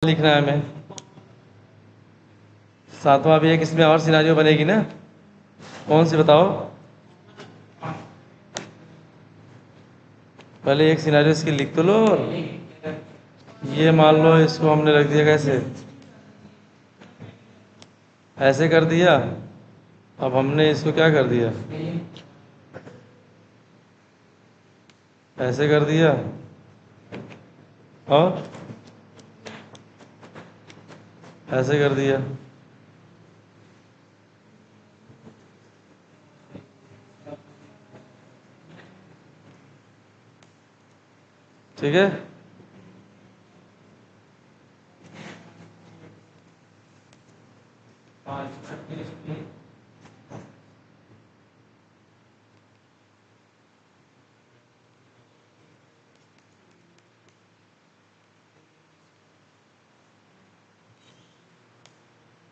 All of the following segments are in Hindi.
लिखना है हमें। सातवां भी एक इसमें और सिनारियो बनेगी ना, कौन सी बताओ। पहले एक सिनारियो इसकी लिख तो लो। ये मान लो इसको हमने रख दिया कैसे, ऐसे कर दिया। अब हमने इसको क्या कर दिया, ऐसे कर दिया। और ऐसे कर दिया। ठीक है।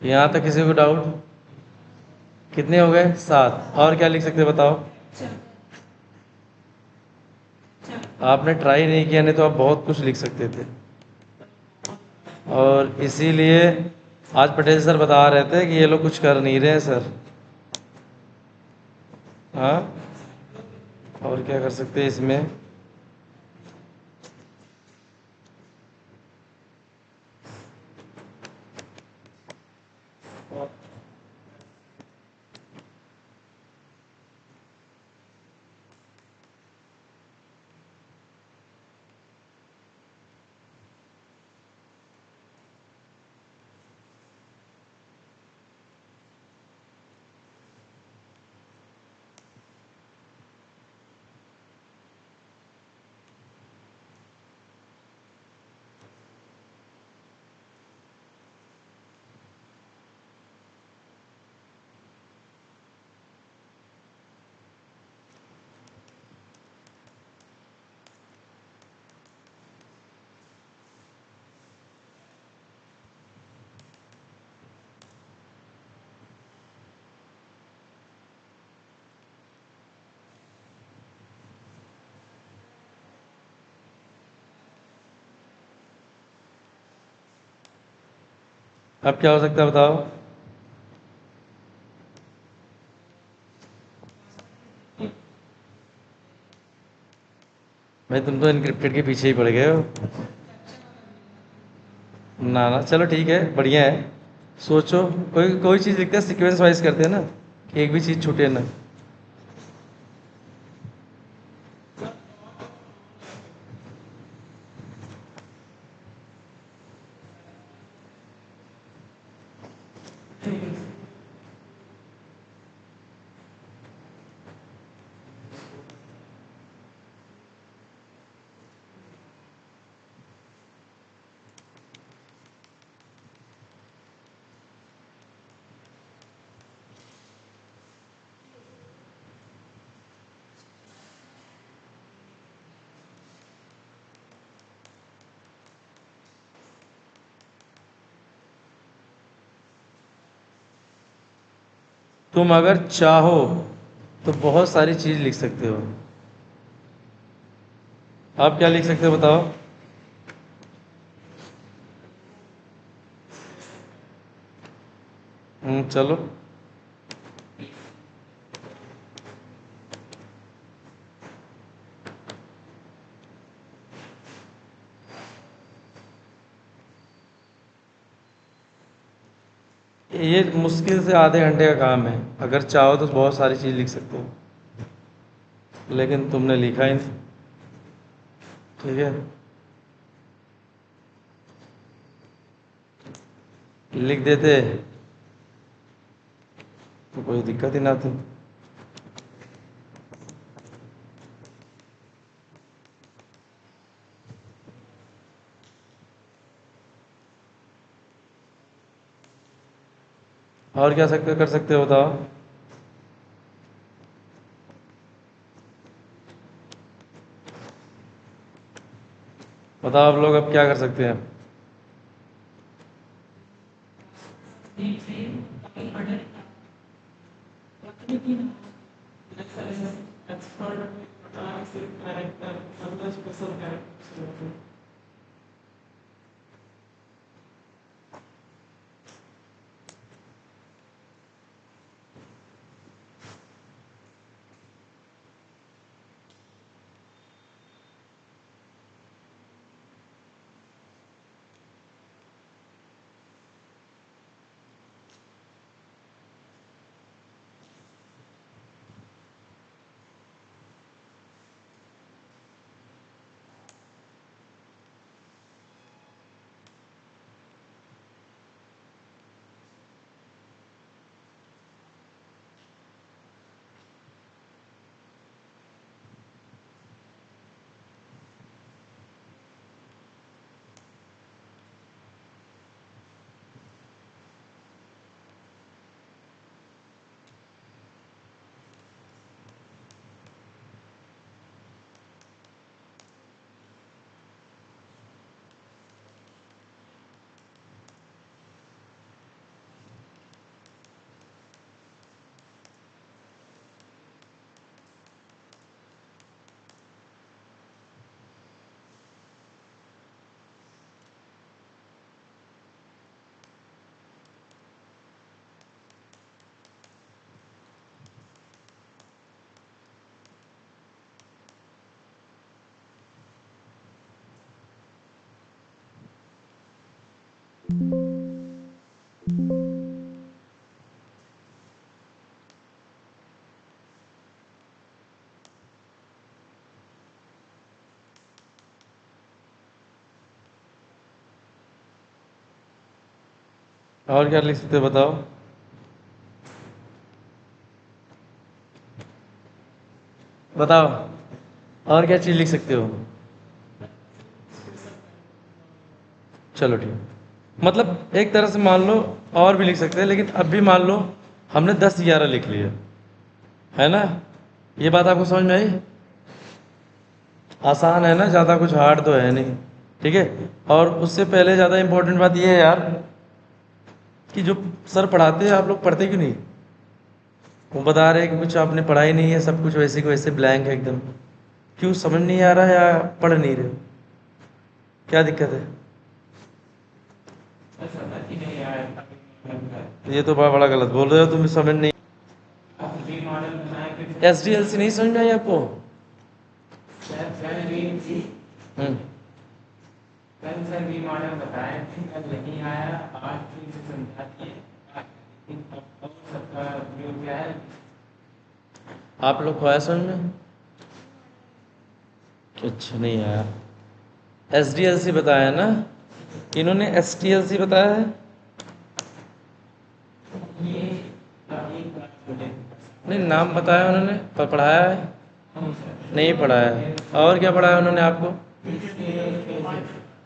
यहाँ तक किसी को डाउट? कितने हो गए? 7। और क्या लिख सकते बताओ। आपने ट्राई नहीं किया, नहीं तो आप बहुत कुछ लिख सकते थे। और इसीलिए आज पटेल सर बता रहे थे कि ये लोग कुछ कर नहीं रहे हैं सर। हाँ, और क्या कर सकते हैं इसमें। अब क्या हो सकता है बताओ। भाई तुम तो इनक्रिप्टेड के पीछे ही पड़ गए हो। ना ना, चलो ठीक है, बढ़िया है। सोचो, कोई कोई चीज़ लिखते हैं सीक्वेंस वाइज करते हैं ना, कि एक भी चीज़ छूटे ना। तुम अगर चाहो तो बहुत सारी चीज़ लिख सकते हो। आप क्या लिख सकते हो बताओ। चलो। ये मुश्किल से आधे घंटे का काम है, अगर चाहो तो बहुत सारी चीज़ लिख सकते हो, लेकिन तुमने लिखा ही नहीं। ठीक है, लिख देते तो कोई दिक्कत ही ना थी। और क्या सकते कर सकते हो बताओ। बताओ आप लोग अब क्या कर सकते हैं। और क्या लिख सकते हो बताओ। बताओ और क्या चीज़ लिख सकते हो। चलो ठीक, मतलब एक तरह से मान लो और भी लिख सकते हैं, लेकिन अब भी मान लो हमने 10 11 लिख लिया, है ना। ये बात आपको समझ में आई। आसान है ना, ज़्यादा कुछ हार्ड तो है नहीं। ठीक है। और उससे पहले ज़्यादा इंपॉर्टेंट बात ये है यार, कि जो सर पढ़ाते हैं आप लोग पढ़ते क्यों नहीं। वो बता रहे हैं कि कुछ आपने पढ़ा ही नहीं है, सब कुछ वैसे के वैसे ब्लैंक है एकदम। क्यों, समझ नहीं आ रहा है या पढ़ नहीं रहे हो, क्या दिक्कत है। ये तो बड़ा बड़ा गलत बोल रहे हो तुम, समझ नहीं। एस डी एल सी नहीं समझ में आई आपको। हम्म। कल सर भी मॉडल बताए थे, कल नहीं आया, आज फिर से समझा दिए, लेकिन अब सबका व्यू क्या है। आप लोग को आया समझ में। अच्छा नहीं आया। एस डी एल सी बताया ना, इन्होंने एस टी एल सी बताया है। ये अभी बात बोले नहीं, नाम बताया उन्होंने, पर पढ़ाया है नहीं पढ़ाया है। और क्या पढ़ाया उन्होंने आपको,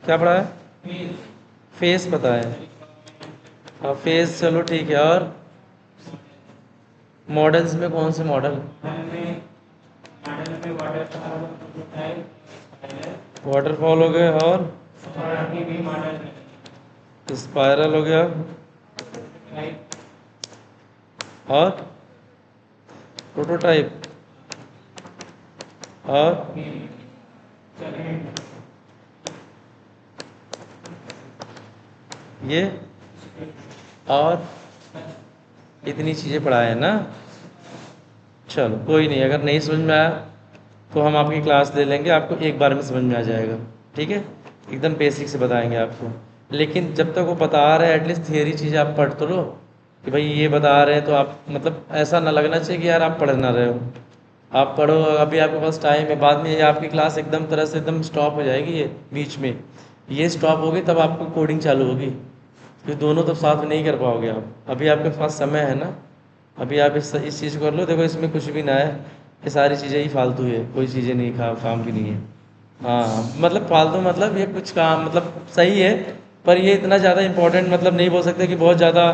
क्या पढ़ाया। फेस बताया है। हाँ फेस, चलो ठीक है। और मॉडल्स में कौन से मॉडल। हमने मॉडल में वाटरफॉल हो गए, और अभी भी मॉडल स्पाइरल हो गया, और प्रोटोटाइप, और ये, और इतनी चीज़ें पढ़ाए हैं ना। चलो कोई नहीं, अगर नहीं समझ में आया तो हम आपकी क्लास ले लेंगे, आपको एक बार में समझ में आ जाएगा। ठीक है, एकदम बेसिक से बताएंगे आपको। लेकिन जब तक वो बता रहे हैं एटलीस्ट थियरी चीज़ें आप पढ़ तो लो, कि भाई ये बता रहे हैं तो आप मतलब ऐसा ना लगना चाहिए कि यार आप पढ़ ना रहे हो। आप पढ़ो, अभी आपके पास टाइम है, बाद में ये आपकी क्लास एकदम तरह से एकदम स्टॉप हो जाएगी, ये बीच में ये स्टॉप होगी तब आपको कोडिंग चालू होगी। फिर दोनों तो साथ में नहीं कर पाओगे आप। अभी आपके पास समय है ना, अभी आप इस चीज़ को कर लो। देखो इसमें कुछ भी ना है, ये सारी चीज़ें ही फालतू है, कोई चीज़ें नहीं काम की नहीं है। हाँ मतलब फालतू मतलब ये कुछ काम मतलब सही है, पर ये इतना ज़्यादा इम्पोर्टेंट मतलब नहीं बोल सकते कि बहुत ज़्यादा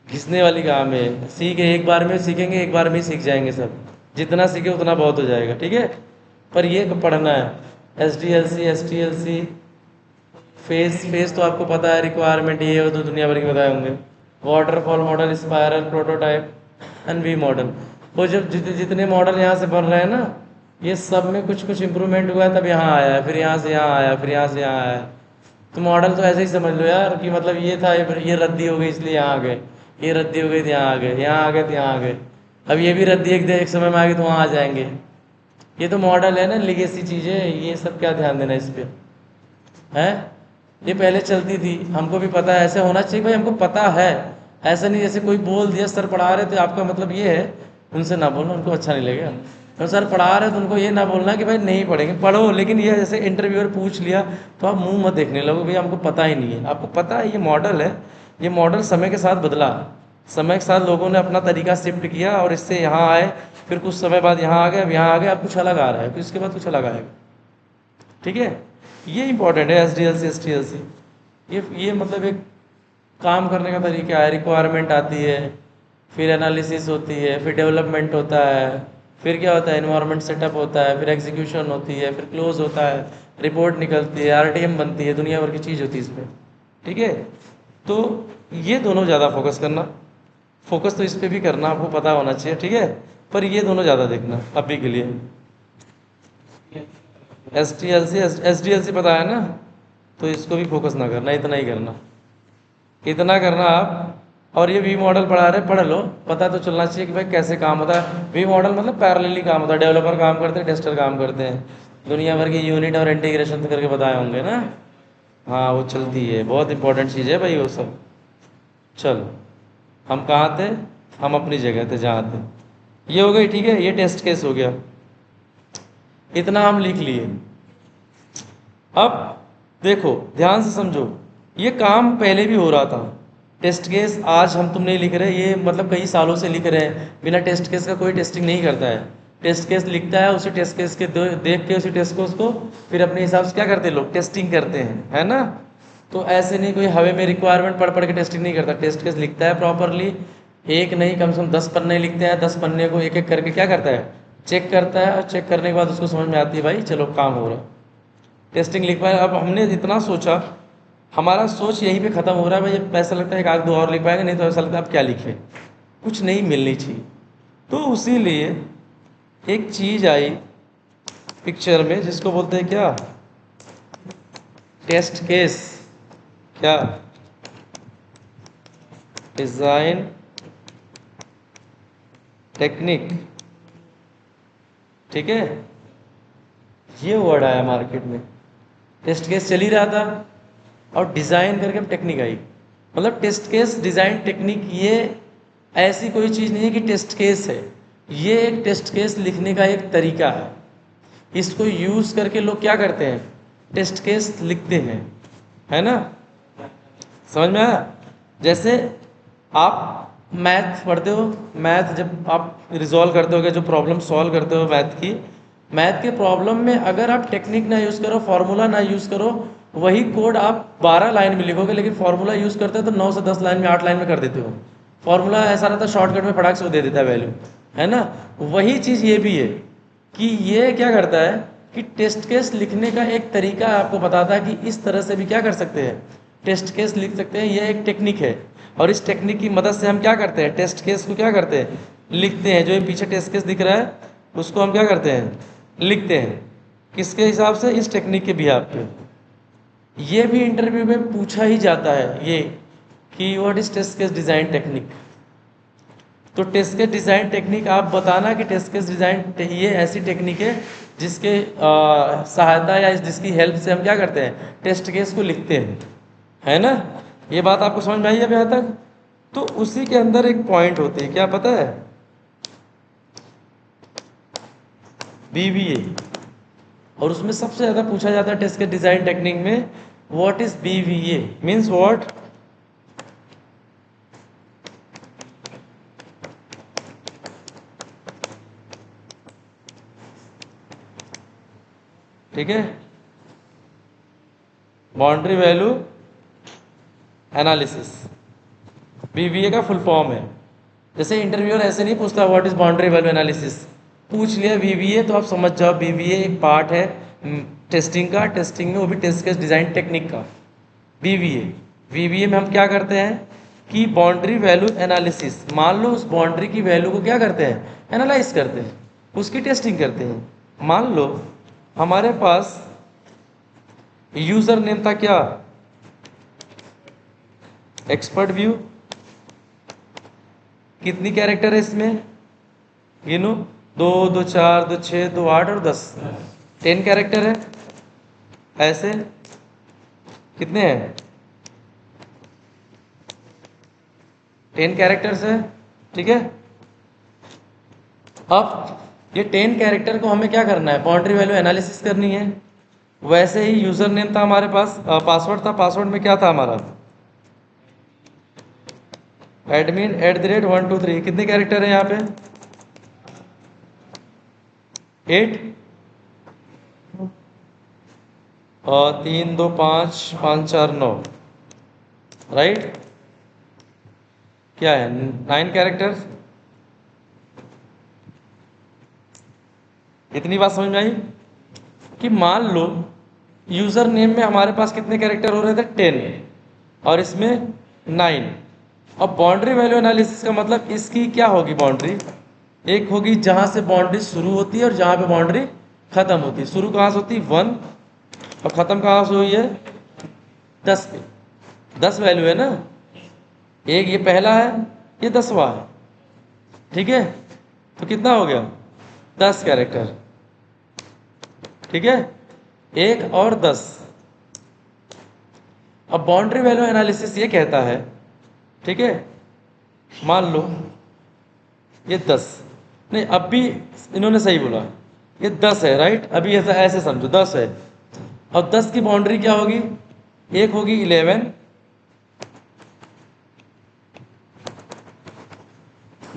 घिसने वाली काम है। सीखे एक बार में सीखेंगे, एक बार में ही सीख जाएंगे सब। जितना सीखे उतना बहुत हो जाएगा। ठीक है, पर ये पढ़ना है। S D L C, S T L C, phase तो आपको पता है रिक्वायरमेंट ये हो तो दुनिया भर के बताए होंगे। Waterfall model, spiral, prototype, and V model. वो जब जितने मॉडल यहाँ से बन रहे हैं ना, ये सब में कुछ कुछ इम्प्रूवमेंट हुआ है तब यहाँ आया है, फिर यहाँ से यहाँ आया, फिर यहाँ से यहाँ आया। तो मॉडल तो ऐसे ही समझ लो यार, कि मतलब ये था, ये रद्दी हो गई इसलिए यहाँ आ गए, ये रद्दी हो गई तो यहाँ आ गए, यहाँ आ गए तो यहाँ आ गए। अब ये भी रद्दी एक समय में आ गई तो वहाँ आ जाएंगे। ये तो मॉडल है ना, लिगेसी चीज़ें, ये सब क्या ध्यान देना इस पर है। ये पहले चलती थी, हमको भी पता है, ऐसे होना चाहिए भाई, हमको पता है। ऐसा नहीं जैसे कोई बोल दिया सर पढ़ा रहे थे आपका मतलब ये है, उनसे ना बोलना, उनको अच्छा नहीं लगेगा। तो सर पढ़ा रहे तो उनको ये ना बोलना कि भाई नहीं पढ़ेंगे, पढ़ो। लेकिन ये जैसे इंटरव्यूअर पूछ लिया तो आप मुंह मत देखने लगो, भैया हमको पता ही नहीं है। आपको पता है ये मॉडल है, ये मॉडल समय के साथ बदला, समय के साथ लोगों ने अपना तरीका शिफ्ट किया और इससे यहाँ आए, फिर कुछ समय बाद यहाँ आ गए, अब यहाँ आ गए, अब कुछ अलग आ रहा है, फिर इसके बाद कुछ अलग आएगा। ठीक है, ये इंपॉर्टेंट है S D L C, S T L C. ये मतलब एक काम करने का तरीका है। रिक्वायरमेंट आती है, फिर एनालिसिस होती है, फिर डेवलपमेंट होता है, फिर क्या होता है, इन्वायरमेंट सेटअप होता है, फिर एग्जीक्यूशन होती है, फिर क्लोज होता है, रिपोर्ट निकलती है, आरटीएम बनती है, दुनिया भर की चीज़ होती है इसमें। ठीक है, तो ये दोनों ज़्यादा फोकस करना, फोकस तो इस पर भी करना, आपको पता होना चाहिए। ठीक है, पर ये दोनों ज़्यादा देखना अभी के लिए। S T L C, S D L C पता है ना, तो इसको भी फोकस ना करना, इतना ही करना, इतना करना आप। और ये वी मॉडल पढ़ा रहे, पढ़ लो, पता तो चलना चाहिए कि भाई कैसे काम होता है। वी मॉडल मतलब पैरेलली काम होता है, डेवलपर काम करते हैं, टेस्टर काम करते हैं, दुनिया भर की यूनिट और इंटीग्रेशन करके बताए होंगे ना। हाँ वो चलती है, बहुत इंपॉर्टेंट चीज़ है भाई वो सब। चलो, हम कहाँ थे? हम अपनी जगह थे जहाँ थे। ये हो गई, ठीक है, ये टेस्ट केस हो गया, इतना हम लिख लिए। अब देखो ध्यान से समझो, ये काम पहले भी हो रहा था। टेस्ट केस आज हम तुम नहीं लिख रहे, ये मतलब कई सालों से लिख रहे हैं। बिना टेस्ट केस का कोई टेस्टिंग नहीं करता है। टेस्ट केस लिखता है, उसी टेस्ट केस के देख के उसी टेस्ट केस को फिर अपने हिसाब से क्या करते हैं लोग, टेस्टिंग करते हैं, है ना। तो ऐसे नहीं कोई हवे में रिक्वायरमेंट पढ़ पढ़ के टेस्टिंग नहीं करता। टेस्ट केस लिखता है प्रॉपरली, एक नहीं कम से कम 10 पन्ने लिखते हैं, 10 पन्ने को एक एक करके क्या करता है, चेक करता है, और चेक करने के बाद उसको समझ में आती है भाई चलो काम हो रहा है, टेस्टिंग लिख पाए। अब हमने इतना सोचा, हमारा सोच यहीं पे ख़त्म हो रहा है भाई। ऐसा लगता है एक आध दो और लिख पाएंगे, नहीं तो ऐसा लगता है अब क्या लिखें, कुछ नहीं मिलनी चाहिए। तो उसीलिए एक चीज़ आई पिक्चर में जिसको बोलते हैं क्या, टेस्ट केस। क्या? डिज़ाइन टेक्निक, ठीक है, ये वर्ड आया मार्केट में। टेस्ट केस चल ही रहा था और डिज़ाइन करके टेक्निक आई। मतलब टेस्ट केस डिज़ाइन टेक्निक, ये ऐसी कोई चीज़ नहीं है कि टेस्ट केस है, ये एक टेस्ट केस लिखने का एक तरीका है। इसको यूज़ करके लोग क्या करते हैं, टेस्ट केस लिखते हैं, है ना। समझ में आया? जैसे आप मैथ पढ़ते हो, मैथ जब आप रिजॉल्व करते हो, जो प्रॉब्लम सॉल्व करते हो मैथ के प्रॉब्लम में अगर आप टेक्निक ना यूज़ करो, फार्मूला ना यूज़ करो, वही कोड आप 12 लाइन में लिखोगे, लेकिन फार्मूला यूज़ करते हो तो 9 से 10 लाइन में 8 लाइन में कर देते हो। फार्मूला ऐसा रहता है शॉर्टकट में फटाक से वो दे देता है वैल्यू, है ना। वही चीज़ ये भी है कि ये क्या करता है कि टेस्ट केस लिखने का एक तरीका आपको बताता है कि इस तरह से भी क्या कर सकते हैं, टेस्ट केस लिख सकते हैं। ये एक टेक्निक है और इस टेक्निक की मदद से हम क्या करते हैं, टेस्ट केस को क्या करते हैं, लिखते हैं। जो ये पीछे टेस्ट केस दिख रहा है उसको हम क्या करते हैं, लिखते हैं। किसके हिसाब से, इस टेक्निक के बिहाफ पे। ये भी इंटरव्यू में पूछा ही जाता है ये कि what is test case design technique. तो टेस्ट केस डिज़ाइन टेक्निक आप बताना कि टेस्ट केस डिज़ाइन ये ऐसी टेक्निक है जिसके सहायता या जिसकी हेल्प से हम क्या करते हैं, टेस्ट केस को लिखते हैं, है ना। ये बात आपको समझ में आई है अभी यहाँ तक? तो उसी के अंदर एक पॉइंट होती है, क्या पता है, बीवीए। और उसमें सबसे ज़्यादा पूछा जाता है टेस्ट केस डिज़ाइन टेक्निक में, what is BVA means what. ठीक है, बाउंड्री वैल्यू एनालिसिस बीवीए का फुल फॉर्म है। जैसे इंटरव्यूअर ऐसे नहीं पूछता what is boundary value analysis, पूछ लिया बीवीए तो आप समझ जाओ बीवीए एक पार्ट है टेस्टिंग का, टेस्टिंग में वो भी टेस्ट केस डिज़ाइन टेक्निक का। बीवीए में हम क्या करते हैं कि बाउंड्री वैल्यू एनालिसिस, मान लो उस बाउंड्री की वैल्यू को क्या करते हैं, एनालाइज करते हैं, उसकी टेस्टिंग करते हैं। मान लो हमारे पास यूजर नेम था क्या, एक्सपर्ट व्यू, कितनी कैरेक्टर है इसमें, गिनो, 2 2 4 2 6 2 8 और 10, 10 कैरेक्टर है। ऐसे कितने हैं, 10 कैरेक्टर्स है, ठीक है। अब ये 10 कैरेक्टर को हमें क्या करना है, बाउंड्री वैल्यू एनालिसिस करनी है। वैसे ही यूजर नेम था हमारे पास, पासवर्ड था, पासवर्ड में क्या था हमारा, admin@123, कितने कैरेक्टर है यहाँ पे, 8 और 3 2 5 5 4 9, राइट, क्या है 9 कैरेक्टर्स। इतनी बात समझ में आई कि मान लो यूजर नेम में हमारे पास कितने कैरेक्टर हो रहे थे, 10 और इसमें 9। अब बाउंड्री वैल्यू एनालिसिस का मतलब इसकी क्या होगी बाउंड्री, एक होगी जहां से बाउंड्री शुरू होती है और जहां पे बाउंड्री खत्म होती है। शुरू कहां से होती है 1 और खत्म कहां से हुई है 10 पे। 10 वैल्यू है ना, एक ये पहला है, ये 10वां है, ठीक है। तो कितना हो गया 10 कैरेक्टर, ठीक है, 1 और 10, अब बाउंड्री वैल्यू एनालिसिस ये कहता है, ठीक है, मान लो ये 10, नहीं अब भी इन्होंने सही बोला, ये 10 है, राइट, अभी ऐसा ऐसे समझो 10 है, और 10 की बाउंड्री क्या होगी, एक होगी 11,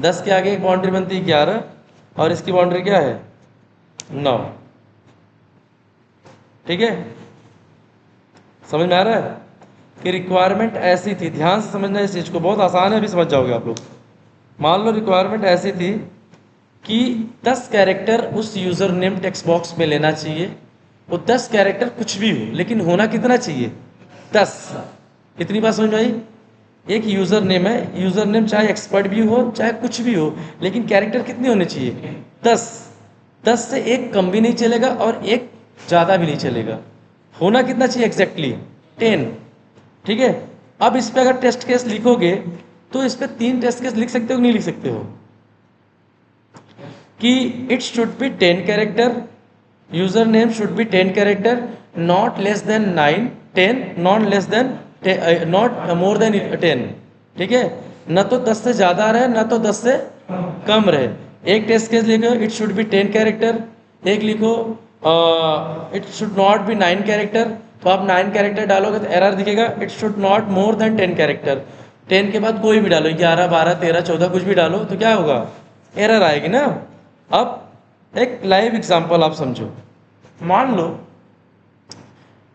10 के आगे एक बाउंड्री बनती है 11, और इसकी बाउंड्री क्या है 9, ठीक है। समझ में आ रहा है कि रिक्वायरमेंट ऐसी थी, ध्यान से समझना इस चीज़ को, बहुत आसान है, अभी समझ जाओगे आप लोग। मान लो रिक्वायरमेंट ऐसी थी कि 10 कैरेक्टर उस यूज़र नेम टेक्स्ट बॉक्स में लेना चाहिए, वो 10 कैरेक्टर कुछ भी हो, लेकिन होना कितना चाहिए 10। इतनी बात समझ में आई। एक यूज़र नेम है, यूज़र नेम चाहे एक्सपर्ट भी हो चाहे कुछ भी हो, लेकिन कैरेक्टर कितने होने चाहिए 10। 10 से एक कम भी नहीं चलेगा और एक ज़्यादा भी नहीं चलेगा, होना कितना चाहिए एग्जैक्टली 10, ठीक है। अब इस पर अगर टेस्ट केस लिखोगे तो इस पर 3 टेस्ट केस लिख सकते हो कि नहीं लिख सकते हो, कि it should be 10 character, user name should be 10 character, not less than 9, 10, not less than, not more than 10, ठीक है। न तो 10 से ज़्यादा रहे न तो 10 से कम रहे। एक टेस्ट केस लिखो इट शुड बी 10 कैरेक्टर, एक लिखो it should not be 9 character, तो आप 9 कैरेक्टर डालोगे तो एरर दिखेगा it should not more than 10 character. 10 के बाद कोई भी डालो, 11, 12, 13, 14 कुछ भी डालो तो क्या होगा, एरर आएगी ना। अब एक लाइव एग्जांपल आप समझो, मान लो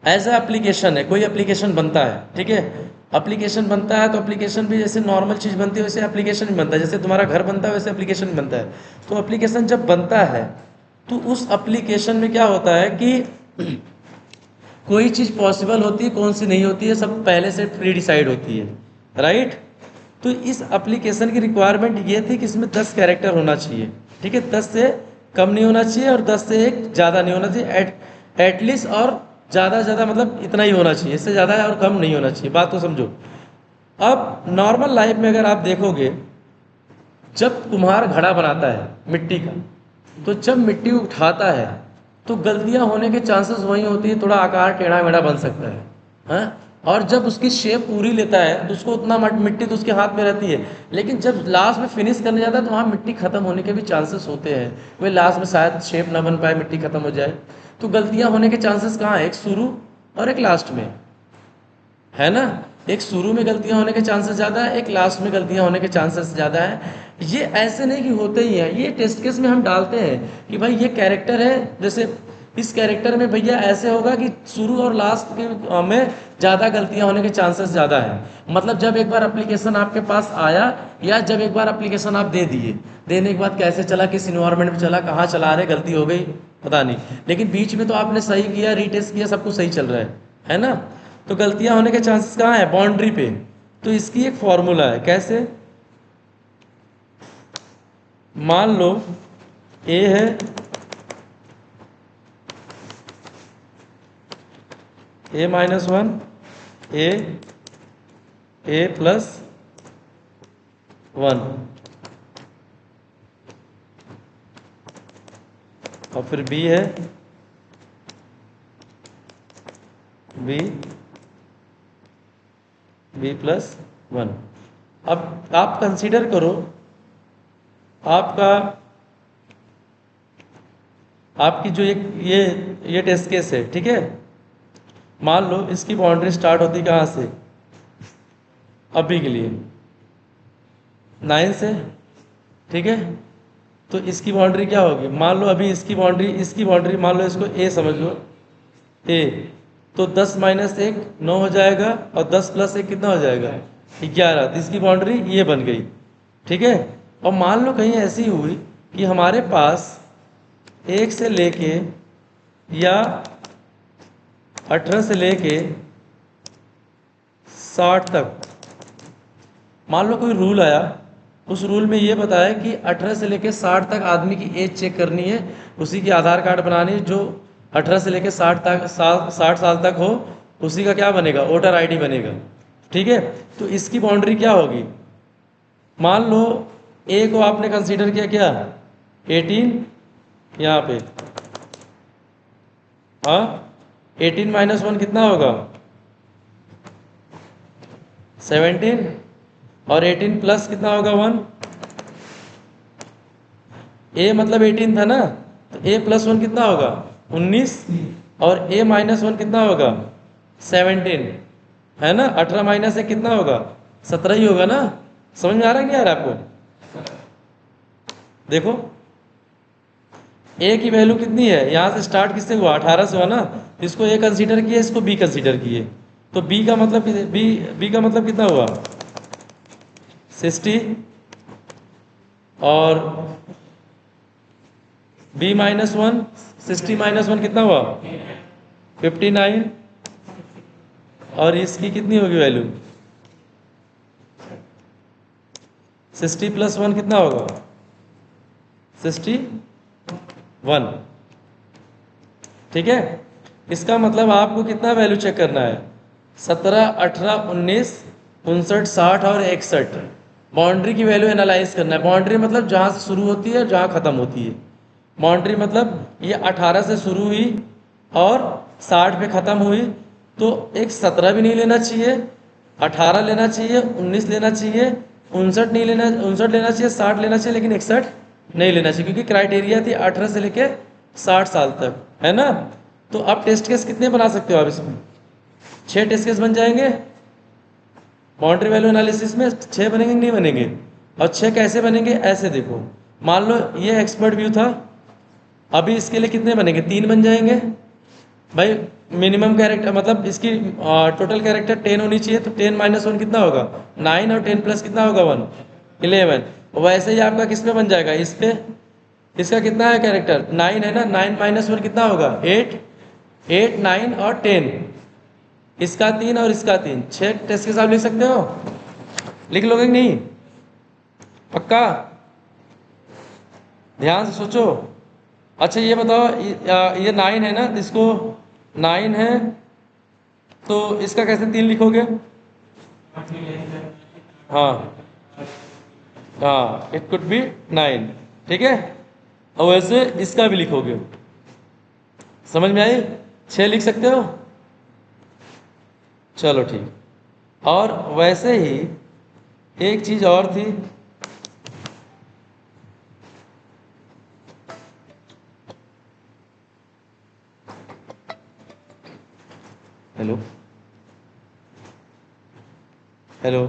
एज ए एप्लीकेशन है, कोई एप्लीकेशन बनता है, ठीक है, एप्लीकेशन बनता है तो एप्लीकेशन भी जैसे नॉर्मल चीज़ बनती है वैसे एप्लीकेशन भी बनता है, जैसे तुम्हारा घर बनता है वैसे एप्लीकेशन बनता है। तो एप्लीकेशन जब बनता है तो उस एप्लीकेशन में क्या होता है कि कोई चीज़ पॉसिबल होती है, कौन सी नहीं होती है, सब पहले से प्री डिसाइड होती है, राइट। तो इस एप्लीकेशन की रिक्वायरमेंट ये थी कि इसमें 10 कैरेक्टर होना चाहिए, ठीक है, 10 से कम नहीं होना चाहिए और 10 से एक ज़्यादा नहीं होना चाहिए, एटलीस्ट, और ज़्यादा ज़्यादा मतलब इतना ही होना चाहिए, इससे ज़्यादा और कम नहीं होना चाहिए, बात तो समझो। अब नॉर्मल लाइफ में अगर आप देखोगे, जब कुम्हार घड़ा बनाता है मिट्टी का, तो जब मिट्टी उठाता है तो गलतियां होने के चांसेस वही होती है, थोड़ा आकार टेढ़ा मेढ़ा बन सकता है, हाँ? और जब उसकी शेप पूरी लेता है तो उसको उतना मिट्टी तो उसके हाथ में रहती है, लेकिन जब लास्ट में फिनिश करने जाता है तो वहाँ मिट्टी खत्म होने के भी चांसेस होते हैं, वे लास्ट में शायद शेप ना बन पाए, मिट्टी खत्म हो जाए। तो गलतियां होने के चांसेस कहाँ है, एक शुरू और एक लास्ट में, है ना। एक शुरू में गलतियां होने के चांसेस ज़्यादा है, एक लास्ट में गलतियां होने के चांसेस ज़्यादा है। ये ऐसे नहीं कि होते ही हैं, ये टेस्ट केस में हम डालते हैं कि भाई ये कैरेक्टर है, जैसे इस कैरेक्टर में भैया ऐसे होगा कि शुरू और लास्ट के में ज़्यादा गलतियां होने के चांसेस ज़्यादा है। मतलब जब एक बार एप्लीकेशन आपके पास आया या जब एक बार एप्लीकेशन आप दे दिए, देने के बाद कैसे चला, किस इन्वायरमेंट में चला, कहाँ चला रहे, गलती हो गई पता नहीं, लेकिन बीच में तो आपने सही किया, रीटेस्ट किया, सब कुछ सही चल रहा है ना। तो गलतियां होने के चांसेस कहाँ है, बाउंड्री पे। तो इसकी एक फॉर्मूला है, कैसे, मान लो ए है, A-1, A प्लस 1, और फिर B है B प्लस 1। अब आप कंसीडर करो आपकी जो ये टेस्ट केस है, ठीक है, मान लो इसकी बाउंड्री स्टार्ट होती कहाँ से, अभी के लिए 9 से, ठीक है। तो इसकी बाउंड्री क्या होगी, मान लो अभी इसकी बाउंड्री मान लो इसको ए समझ लो, ए, तो 10 माइनस 1 9 हो जाएगा और 10 प्लस 1 कितना हो जाएगा 11। तो इसकी बाउंड्री ये बन गई, ठीक है। और मान लो कहीं ऐसी हुई कि हमारे पास 1 से लेके या 18 से लेके 60 तक, मान लो कोई रूल आया, उस रूल में ये बताया कि 18 से लेके 60 तक आदमी की एज चेक करनी है, उसी की आधार कार्ड बनानी है, जो 18 से लेके 60 साल तक हो उसी का क्या बनेगा, वोटर आईडी बनेगा, ठीक है। तो इसकी बाउंड्री क्या होगी, मान लो ए को आपने कंसीडर किया क्या 18, यहाँ पे, हाँ 18 माइनस 1 कितना होगा 17 और 18 प्लस कितना होगा 1। ए मतलब 18 था ना, तो ए प्लस 1 कितना होगा 19 और ए माइनस 1 कितना होगा 17, है ना। 18 माइनस 1 कितना होगा 17 ही होगा ना। समझ में आ रहा है कि नहीं आ रहा आपको? देखो ए की वैल्यू कितनी है, यहाँ से स्टार्ट किससे हुआ 18 से हुआ ना, इसको ए कंसीडर किए, इसको बी कंसीडर किए, तो बी का मतलब बी का मतलब कितना हुआ 60 और बी माइनस 1, 60 माइनस 1 कितना हुआ 59 और इसकी कितनी होगी वैल्यू 60 प्लस 1 कितना होगा 61। ठीक है, इसका मतलब आपको कितना वैल्यू चेक करना है 17, 18, 19, 59, 60 और 61। बाउंड्री की वैल्यू एनालाइज करना है। बाउंड्री मतलब जहाँ से शुरू होती है जहाँ ख़त्म होती है। बाउंड्री मतलब ये 18 से शुरू हुई और 60 पे ख़त्म हुई, तो एक 17 भी नहीं लेना चाहिए, 18 लेना चाहिए, 19 लेना चाहिए, 59 नहीं लेना, 59 लेना चाहिए, 60 लेना चाहिए, लेकिन 61 नहीं लेना चाहिए, क्योंकि क्राइटेरिया थी 18 से लेके 60 साल तक, है ना। तो आप टेस्ट केस कितने बना सकते हो आप इसमें 6 टेस्ट केस बन जाएंगे। बाउंड्री वैल्यू एनालिसिस में 6 बनेंगे नहीं बनेंगे। और 6 कैसे बनेंगे, ऐसे देखो, मान लो ये एक्सपर्ट व्यू था, अभी इसके लिए कितने बनेंगे 3 बन जाएंगे भाई। मिनिमम कैरेक्टर मतलब इसकी टोटल कैरेक्टर 10 होनी चाहिए, तो 10 माइनस 1 कितना होगा 9 और 10 प्लस कितना होगा 1 11। वैसे ही आपका किस पे बन जाएगा, इस पे, इसका कितना है कैरेक्टर 9 है ना, 9 माइनस 1 कितना होगा 8, 8 9 और 10, इसका 3 और इसका 3, 6 टेस्ट के साथ लिख सकते हो, लिख लोगे कि नहीं, पक्का, ध्यान से सोचो। अच्छा ये बताओ, ये 9 है ना, इसको 9 है तो इसका कैसे 3 लिखोगे। हाँ हाँ, इट कुड बी 9, ठीक है। और वैसे इसका भी लिखोगे, समझ में आई, 6 लिख सकते हो, चलो ठीक। और वैसे ही एक चीज और थी, हेलो हेलो